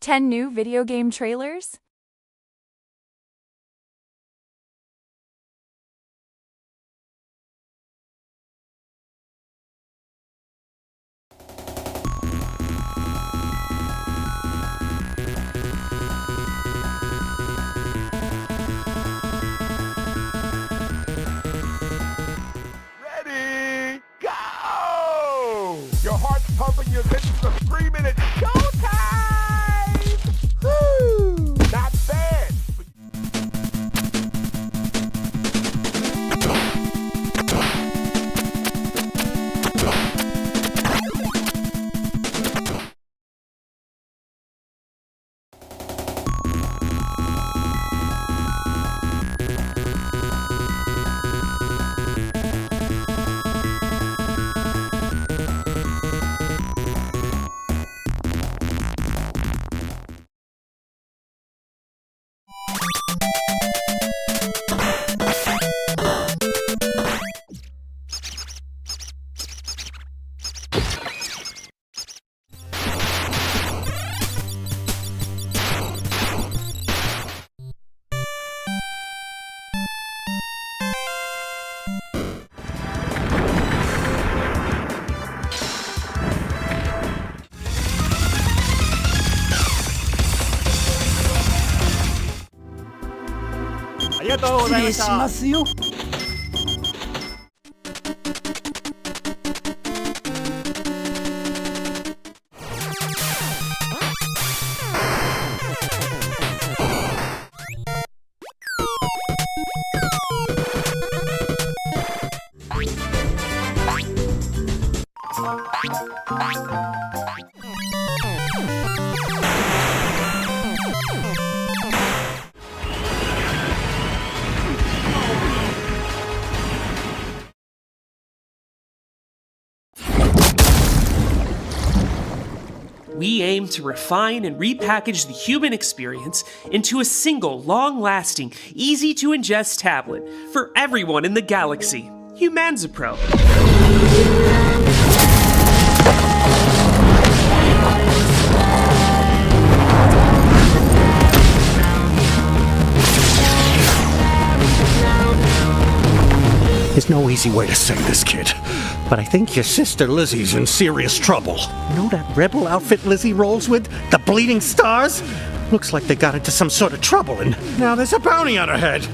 10 new video game trailers? Ready, go! Your heart's pumping, your lips are screaming, it's showtime! Woo! Not bad! We aim to refine and repackage the human experience into a single, long-lasting, easy-to-ingest tablet for everyone in the galaxy. Humanzapro. There's no easy way to say this, kid, but I think your sister Lizzie's in serious trouble. You know that rebel outfit Lizzie rolls with? The Bleeding Stars? Looks like they got into some sort of trouble, and now there's a bounty on her head.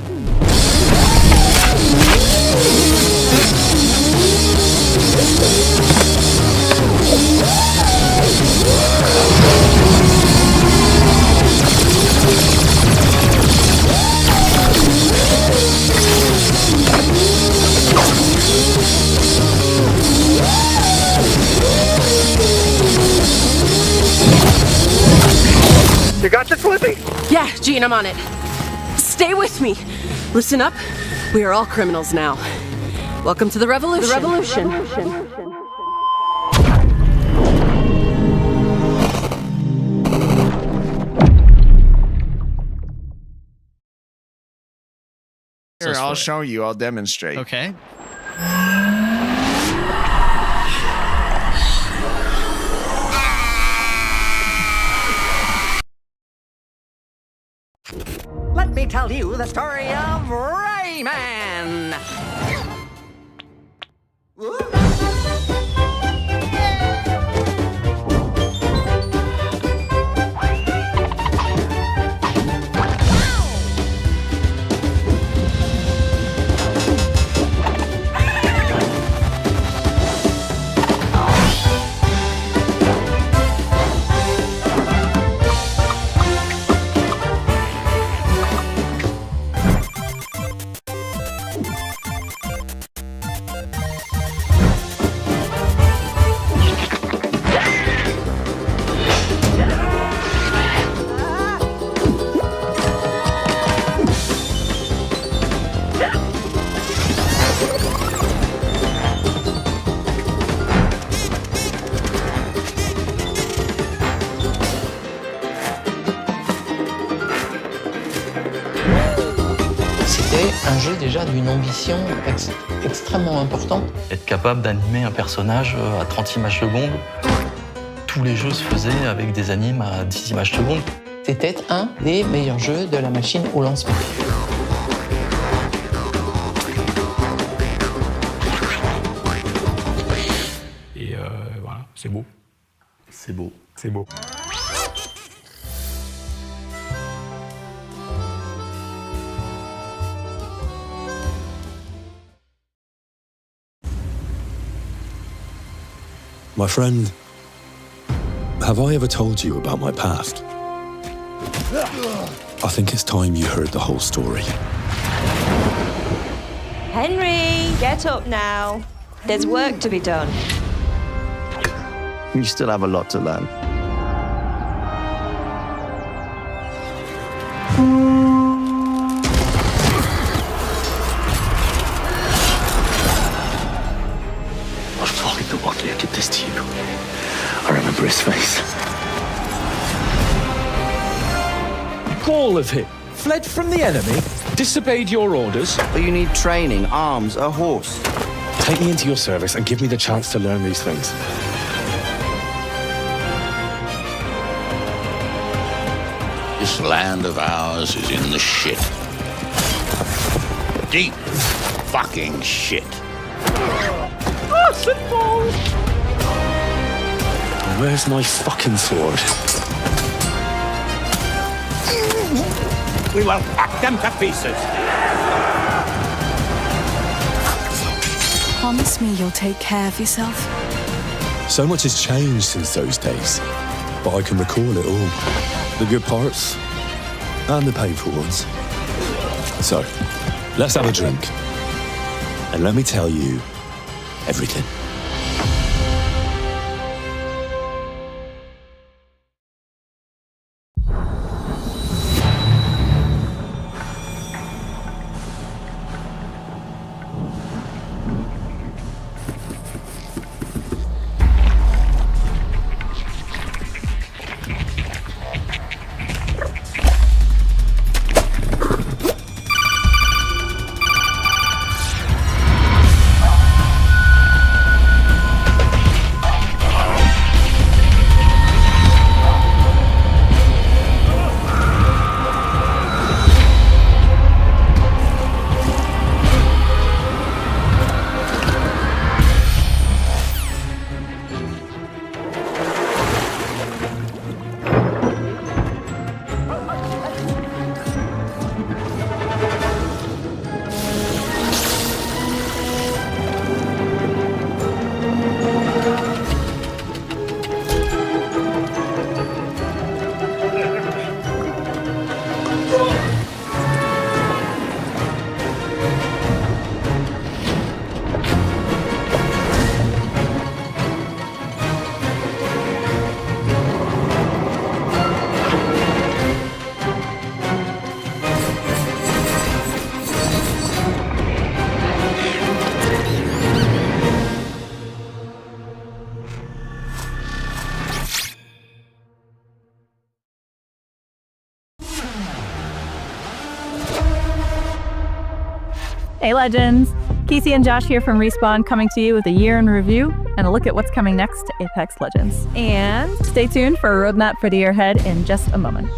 You got this, Lizzie? Yeah, Gene, I'm on it. Stay with me. Listen up. We are all criminals now. Welcome to the revolution. The revolution. Here, I'll show you. I'll demonstrate. Okay. Let me tell you the story of Rayman! un jeu déjà d'une ambition extrêmement importante. Être capable d'animer un personnage à 30 images secondes, tous les jeux se faisaient avec des animes à 10 images secondes. C'était un des meilleurs jeux de la machine au lancement. Et voilà, c'est beau. C'est beau. C'est beau. My friend, have I ever told you about my past? I think it's time you heard the whole story. Henry, get up now. There's work to be done. You still have a lot to learn. I fucking don't want to did this to you. I remember his face. All of it. Fled from the enemy, disobeyed your orders. But you need training, arms, a horse. Take me into your service and give me the chance to learn these things. This land of ours is in the shit. Deep fucking shit. Where's my fucking sword? We will hack them to pieces. Promise me you'll take care of yourself. So much has changed since those days, but I can recall it all. The good parts and the painful ones. So, let's have a drink. And let me tell you everything. Hey Legends! Casey and Josh here from Respawn coming to you with a year in review and a look at what's coming next to Apex Legends. And stay tuned for a roadmap for the year ahead in just a moment.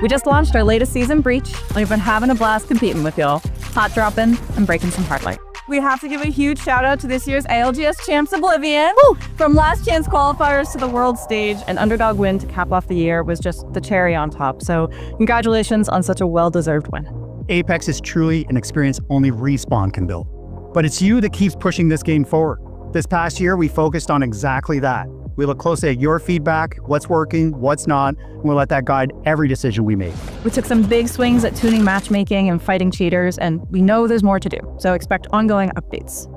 We just launched our latest season, Breach, and we've been having a blast competing with y'all, hot dropping and breaking some heart light. We have to give a huge shout out to this year's ALGS champs Oblivion. Woo! From last chance qualifiers to the world stage, an underdog win to cap off the year was just the cherry on top. So congratulations on such a well-deserved win. Apex is truly an experience only Respawn can build. But it's you that keeps pushing this game forward. This past year, we focused on exactly that. We look closely at your feedback, what's working, what's not, and we'll let that guide every decision we make. We took some big swings at tuning matchmaking and fighting cheaters, and we know there's more to do, so expect ongoing updates.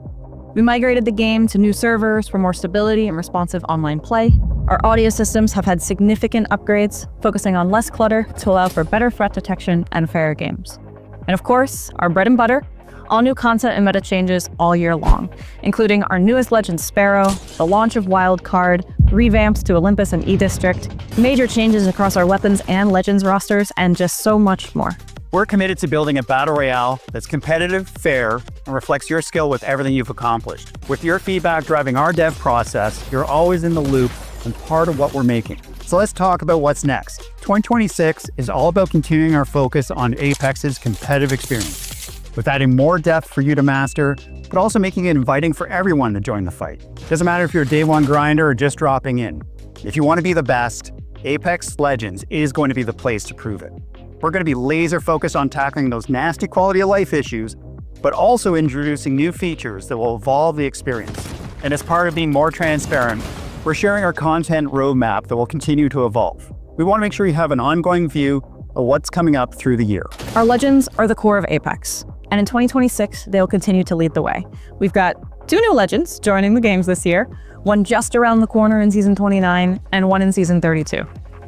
We migrated the game to new servers for more stability and responsive online play. Our audio systems have had significant upgrades, focusing on less clutter to allow for better threat detection and fairer games. And of course, our bread and butter, all new content and meta changes all year long, including our newest Legend Sparrow, the launch of Wildcard, revamps to Olympus and E-District, major changes across our weapons and Legends rosters, and just so much more. We're committed to building a battle royale that's competitive, fair, and reflects your skill with everything you've accomplished. With your feedback driving our dev process, you're always in the loop and part of what we're making. So let's talk about what's next. 2026 is all about continuing our focus on Apex's competitive experience, with adding more depth for you to master, but also making it inviting for everyone to join the fight. Doesn't matter if you're a day one grinder or just dropping in. If you want to be the best, Apex Legends is going to be the place to prove it. We're going to be laser focused on tackling those nasty quality of life issues, but also introducing new features that will evolve the experience. And as part of being more transparent, we're sharing our content roadmap that will continue to evolve. We want to make sure you have an ongoing view of what's coming up through the year. Our legends are the core of Apex, and in 2026, they'll continue to lead the way. We've got 2 new legends joining the games this year, one just around the corner in Season 29, and one in Season 32.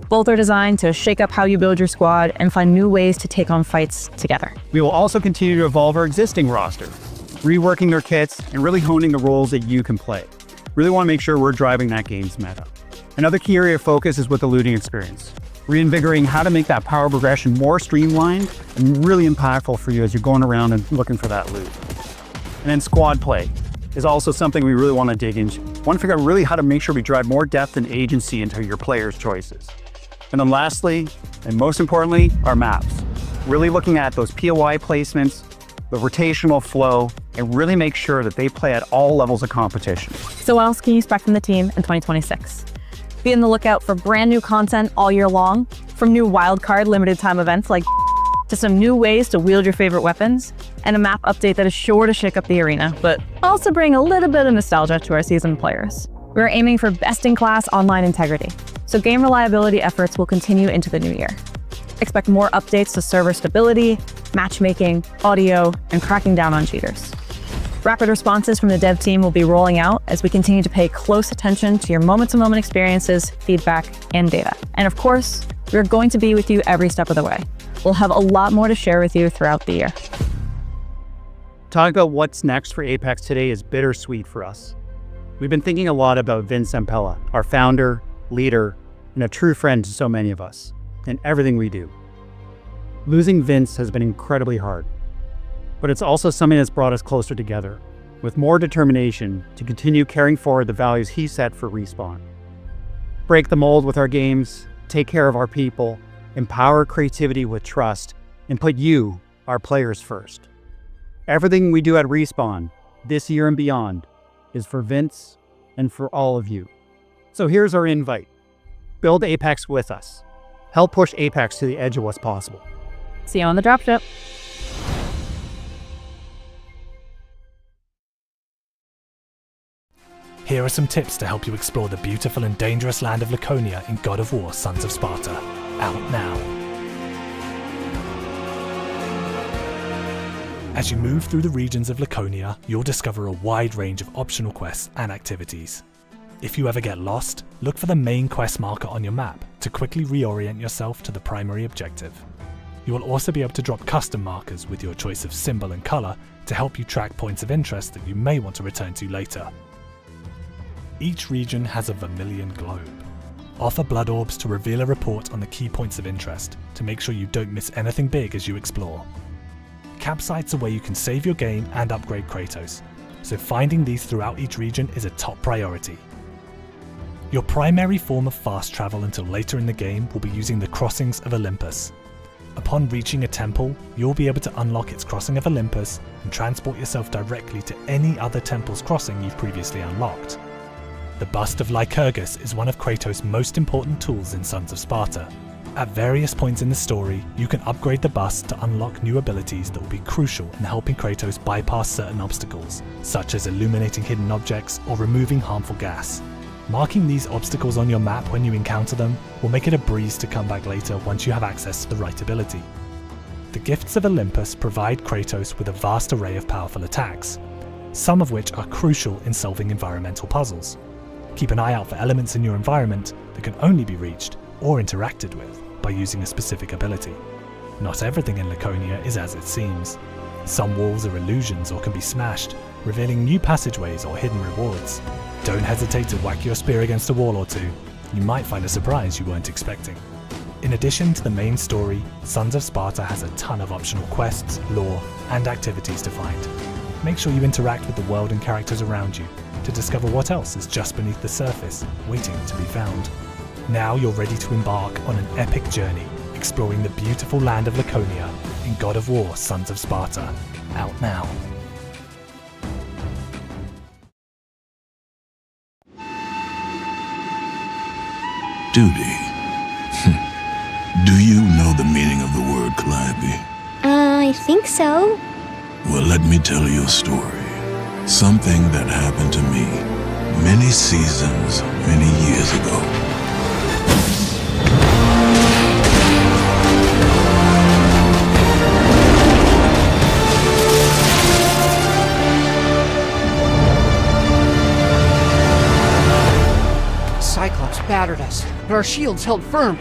Both are designed to shake up how you build your squad and find new ways to take on fights together. We will also continue to evolve our existing roster, reworking their kits and really honing the roles that you can play. Really want to make sure we're driving that game's meta. Another key area of focus is with the looting experience, reinvigorating how to make that power progression more streamlined and really impactful for you as you're going around and looking for that loot. And then squad play is also something we really want to dig into. We want to figure out really how to make sure we drive more depth and agency into your players' choices. And then lastly, and most importantly, our maps. Really looking at those POI placements, the rotational flow, and really make sure that they play at all levels of competition. So what else can you expect from the team in 2026? Be on the lookout for brand new content all year long, from new wildcard limited time events like to some new ways to wield your favorite weapons, and a map update that is sure to shake up the arena, but also bring a little bit of nostalgia to our seasoned players. We're aiming for best-in-class online integrity, so game reliability efforts will continue into the new year. Expect more updates to server stability, matchmaking, audio, and cracking down on cheaters. Rapid responses from the dev team will be rolling out as we continue to pay close attention to your moment-to-moment experiences, feedback, and data. And of course, we're going to be with you every step of the way. We'll have a lot more to share with you throughout the year. Talking about what's next for Apex today is bittersweet for us. We've been thinking a lot about Vince Zampella, our founder, leader, and a true friend to so many of us, and everything we do. Losing Vince has been incredibly hard, but it's also something that's brought us closer together, with more determination to continue carrying forward the values he set for Respawn. Break the mold with our games, take care of our people, empower creativity with trust, and put you, our players, first. Everything we do at Respawn, this year and beyond, is for Vince and for all of you. So here's our invite. Build Apex with us. Help push Apex to the edge of what's possible. See you on the dropship. Here are some tips to help you explore the beautiful and dangerous land of Laconia in God of War: Sons of Sparta. Out now. As you move through the regions of Laconia, you'll discover a wide range of optional quests and activities. If you ever get lost, look for the main quest marker on your map to quickly reorient yourself to the primary objective. You will also be able to drop custom markers with your choice of symbol and colour to help you track points of interest that you may want to return to later. Each region has a vermilion globe. Offer blood orbs to reveal a report on the key points of interest to make sure you don't miss anything big as you explore. Campsites are where you can save your game and upgrade Kratos, so finding these throughout each region is a top priority. Your primary form of fast travel until later in the game will be using the Crossings of Olympus. Upon reaching a temple, you'll be able to unlock its Crossing of Olympus and transport yourself directly to any other temple's crossing you've previously unlocked. The Bust of Lycurgus is one of Kratos' most important tools in Sons of Sparta. At various points in the story, you can upgrade the bust to unlock new abilities that will be crucial in helping Kratos bypass certain obstacles, such as illuminating hidden objects or removing harmful gas. Marking these obstacles on your map when you encounter them will make it a breeze to come back later once you have access to the right ability. The Gifts of Olympus provide Kratos with a vast array of powerful attacks, some of which are crucial in solving environmental puzzles. Keep an eye out for elements in your environment that can only be reached or interacted with by using a specific ability. Not everything in Laconia is as it seems. Some walls are illusions or can be smashed, revealing new passageways or hidden rewards. Don't hesitate to whack your spear against a wall or two. You might find a surprise you weren't expecting. In addition to the main story, Sons of Sparta has a ton of optional quests, lore, and activities to find. Make sure you interact with the world and characters around you, to discover what else is just beneath the surface, waiting to be found. Now you're ready to embark on an epic journey, exploring the beautiful land of Laconia in God of War: Sons of Sparta. Out now. Duty. Do you know the meaning of the word Calliope? I think so. Well, let me tell you a story. Something that happened to me many seasons, many years ago. Cyclops battered us, but our shields held firm.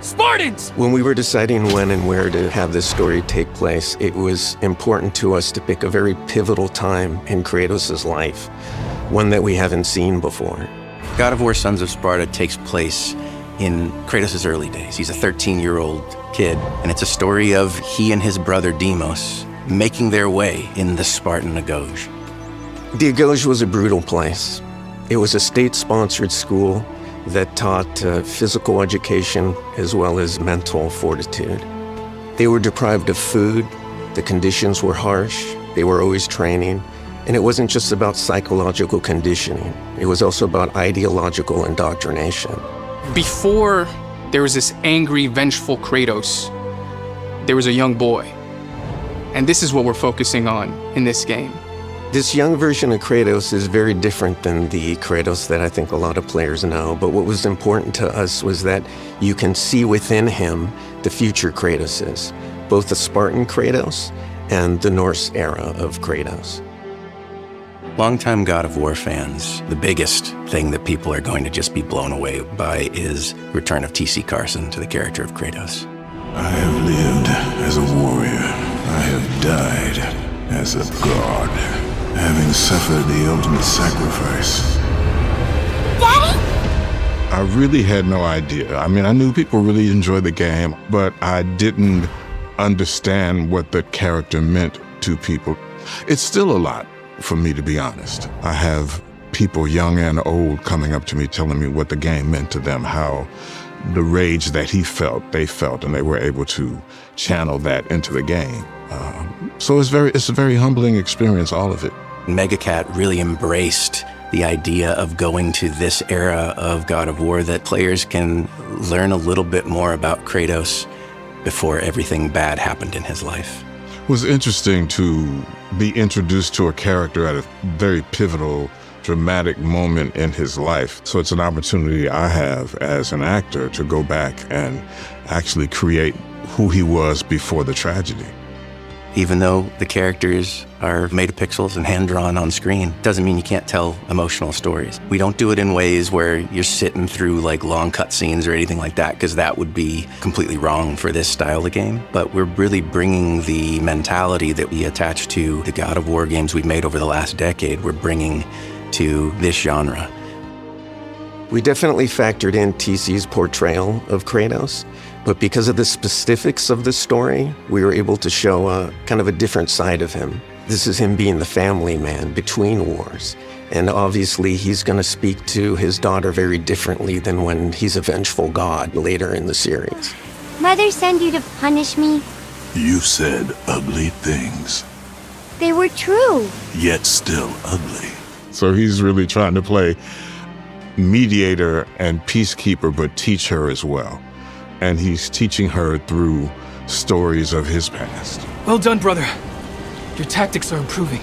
Spartans! When we were deciding when and where to have this story take place, it was important to us to pick a very pivotal time in Kratos' life, one that we haven't seen before. God of War: Sons of Sparta takes place in Kratos' early days. He's a 13-year-old kid, and it's a story of he and his brother Deimos making their way in the Spartan Agoj. The Agoj was a brutal place. It was a state-sponsored school that taught physical education as well as mental fortitude. They were deprived of food, the conditions were harsh, they were always training, and it wasn't just about psychological conditioning, it was also about ideological indoctrination. Before there was this angry, vengeful Kratos, there was a young boy. And this is what we're focusing on in this game. This young version of Kratos is very different than the Kratos that I think a lot of players know, but what was important to us was that you can see within him the future Kratoses, both the Spartan Kratos and the Norse era of Kratos. Longtime God of War fans, the biggest thing that people are going to just be blown away by is the return of T.C. Carson to the character of Kratos. I have lived as a warrior. I have died as a god, having suffered the ultimate sacrifice. Daddy? I really had no idea. I mean, I knew people really enjoyed the game, but I didn't understand what the character meant to people. It's still a lot for me, to be honest. I have people young and old coming up to me telling me what the game meant to them, how the rage that he felt, they felt, and they were able to channel that into the game. So it's a very humbling experience, all of it. Megacat really embraced the idea of going to this era of God of War that players can learn a little bit more about Kratos before everything bad happened in his life. It was interesting to be introduced to a character at a very pivotal, dramatic moment in his life. So it's an opportunity I have as an actor to go back and actually create who he was before the tragedy. Even though the characters are made of pixels and hand-drawn on screen, doesn't mean you can't tell emotional stories. We don't do it in ways where you're sitting through like long cutscenes or anything like that, because that would be completely wrong for this style of game. But we're really bringing the mentality that we attach to the God of War games we've made over the last decade, we're bringing to this genre. We definitely factored in TC's portrayal of Kratos, but because of the specifics of the story, we were able to show kind of a different side of him. This is him being the family man between wars. And obviously he's going to speak to his daughter very differently than when he's a vengeful god later in the series. Mother sent you to punish me? You said ugly things, They were true. yet still ugly. So he's really trying to play mediator and peacekeeper, but teach her as well. And he's teaching her through stories of his past. Well done, brother. Your tactics are improving.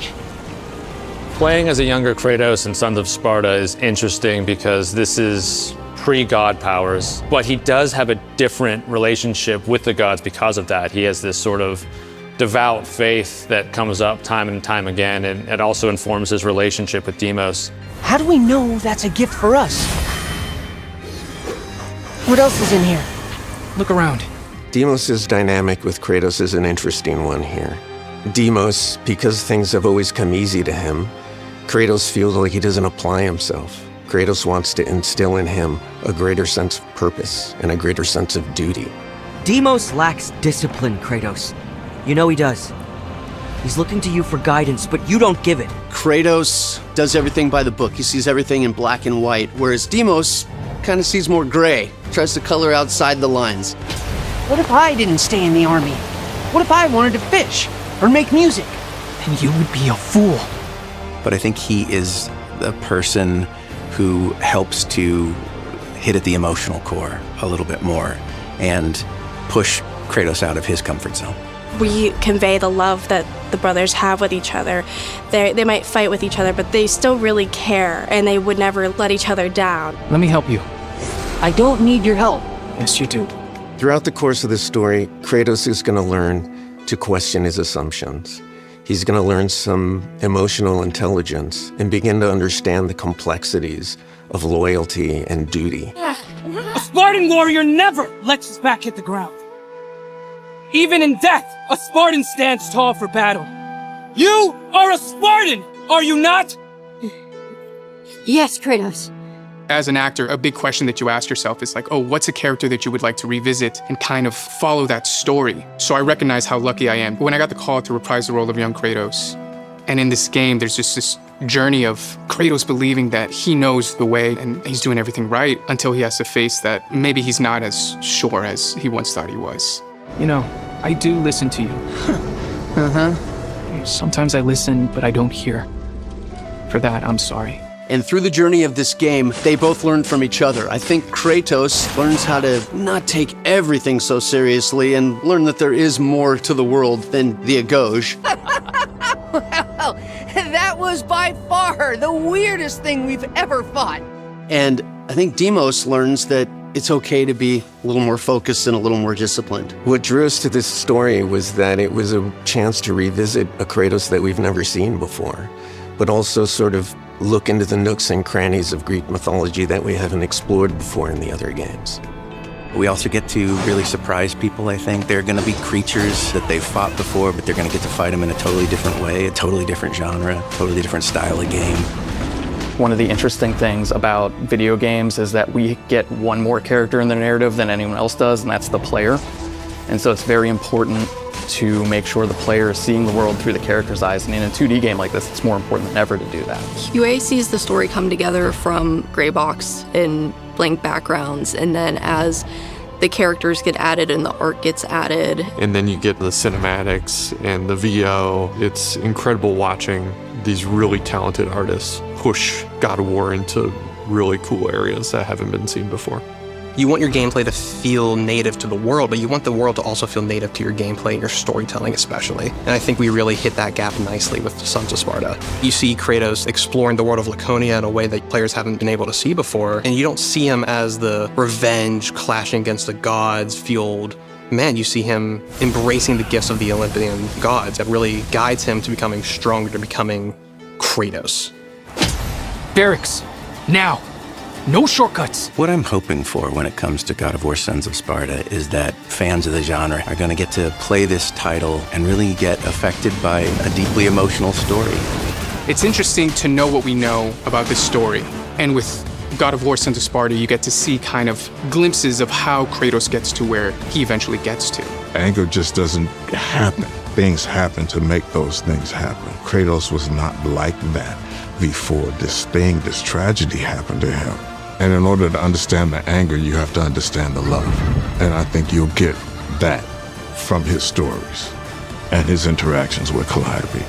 Playing as a younger Kratos in Sons of Sparta is interesting because this is pre-god powers, but he does have a different relationship with the gods because of that. He has this sort of devout faith that comes up time and time again, and it also informs his relationship with Deimos. How do we know that's a gift for us? What else is in here? Look around. Deimos' dynamic with Kratos is an interesting one here. Deimos, because things have always come easy to him, Kratos feels like he doesn't apply himself. Kratos wants to instill in him a greater sense of purpose and a greater sense of duty. Deimos lacks discipline, Kratos. You know he does. He's looking to you for guidance, but you don't give it. Kratos does everything by the book. He sees everything in black and white, whereas Deimos kind of sees more gray, tries to color outside the lines. What if I didn't stay in the army? What if I wanted to fish or make music? Then you would be a fool. But I think he is the person who helps to hit at the emotional core a little bit more and push Kratos out of his comfort zone. We convey the love that the brothers have with each other. They might fight with each other, but they still really care, and they would never let each other down. Let me help you. I don't need your help. Yes, you do. Throughout the course of this story, Kratos is going to learn to question his assumptions. He's going to learn some emotional intelligence and begin to understand the complexities of loyalty and duty. A Spartan warrior never lets his back hit the ground. Even in death, a Spartan stands tall for battle. You are a Spartan, are you not? Yes, Kratos. As an actor, a big question that you ask yourself is like, oh, what's a character that you would like to revisit and kind of follow that story? So I recognize how lucky I am. When I got the call to reprise the role of young Kratos, and in this game, there's just this journey of Kratos believing that he knows the way and he's doing everything right until he has to face that maybe he's not as sure as he once thought he was. You know, I do listen to you. Sometimes I listen, but I don't hear. For that, I'm sorry. And through the journey of this game, they both learn from each other. I think Kratos learns how to not take everything so seriously and learn that there is more to the world than the Agoj. Well, that was by far the weirdest thing we've ever fought. And I think Deimos learns that it's okay to be a little more focused and a little more disciplined. What drew us to this story was that it was a chance to revisit a Kratos that we've never seen before, but also sort of look into the nooks and crannies of Greek mythology that we haven't explored before in the other games. We also get to really surprise people, I think. They're going to be creatures that they've fought before, but they're going to get to fight them in a totally different way, a totally different genre, totally different style of game. One of the interesting things about video games is that we get one more character in the narrative than anyone else does, and that's the player. And so it's very important to make sure the player is seeing the world through the character's eyes. And in a 2D game like this, it's more important than ever to do that. UA sees the story come together from gray box and blank backgrounds, and then as the characters get added and the art gets added. And then you get the cinematics and the VO. It's incredible watching these really talented artists push God of War into really cool areas that haven't been seen before. You want your gameplay to feel native to the world, but you want the world to also feel native to your gameplay and your storytelling especially. And I think we really hit that gap nicely with Sons of Sparta. You see Kratos exploring the world of Laconia in a way that players haven't been able to see before, and you don't see him as the revenge clashing against the gods fueled man. You see him embracing the gifts of the Olympian gods that really guides him to becoming stronger, to becoming Kratos. Barracks, now. No shortcuts. What I'm hoping for when it comes to God of War Sons of Sparta is that fans of the genre are going to get to play this title and really get affected by a deeply emotional story. It's interesting to know what we know about this story. And with God of War Sons of Sparta, you get to see kind of glimpses of how Kratos gets to where he eventually gets to. Anger just doesn't happen. Things happen to make those things happen. Kratos was not like that before this tragedy happened to him. And in order to understand the anger, you have to understand the love. And I think you'll get that from his stories and his interactions with Calliope.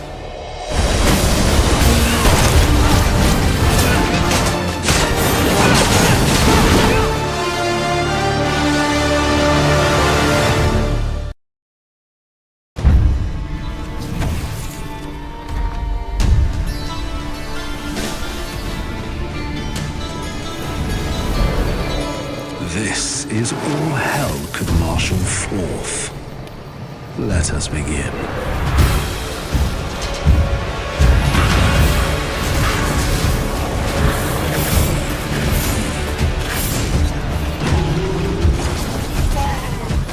This is all hell could marshal forth. Let us begin.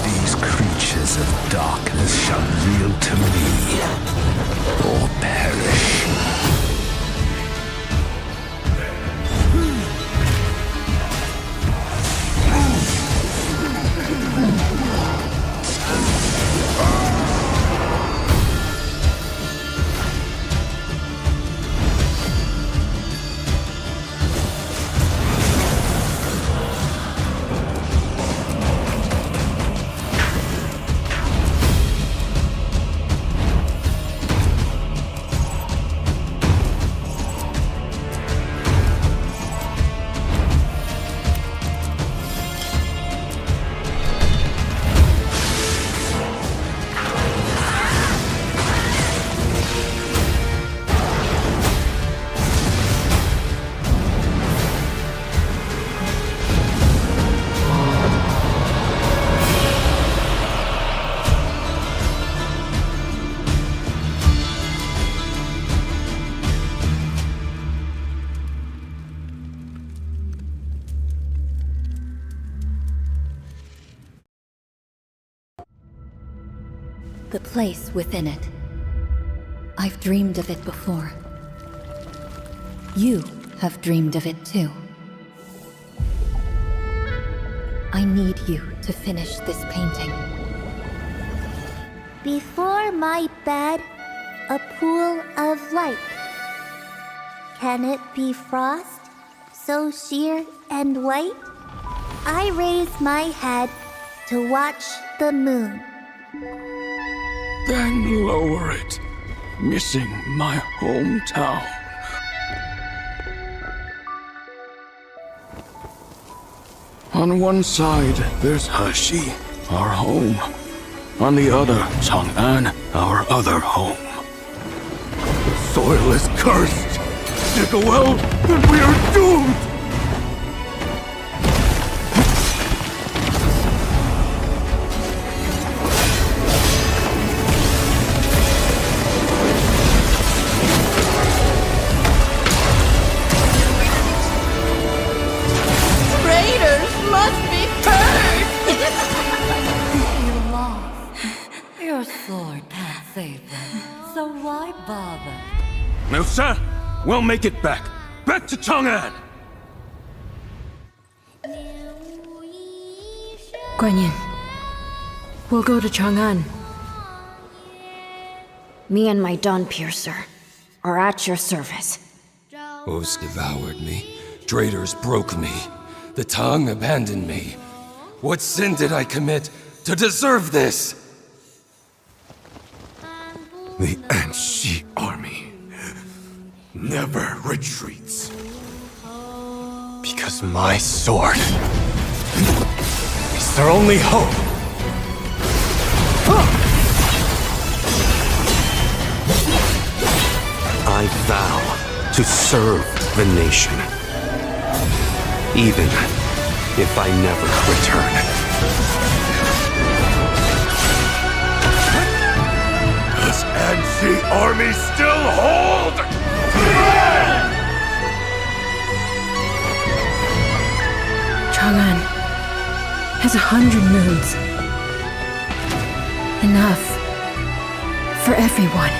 These creatures of darkness shall yield to me, or perish. the place within it. I've dreamed of it before. You have dreamed of it too. I need you to finish this painting. Before my bed, a pool of light. Can it be frost, so sheer and white? I raise my head to watch the moon. Then lower it, missing my hometown. On one side, there's Hexi, our home. On the other, Chang'an, our other home. The soil is cursed. Dig a well, and we are doomed! Traitors must be purged! You lost. Your sword can't save them, so why bother? No, sir. We'll make it back. Back to Chang'an! Guanyin, we'll go to Chang'an. Me and my Dawn Piercer are at your service. Oaths devoured me. Traitors broke me. The Tang abandoned me. What sin did I commit to deserve this? The Endscreen army never retreats. Because my sword is their only hope. I vow to serve the nation, even if I never return. Does Endscreen army still hold? Chang'an has 100 moons. Enough for everyone.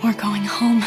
We're going home.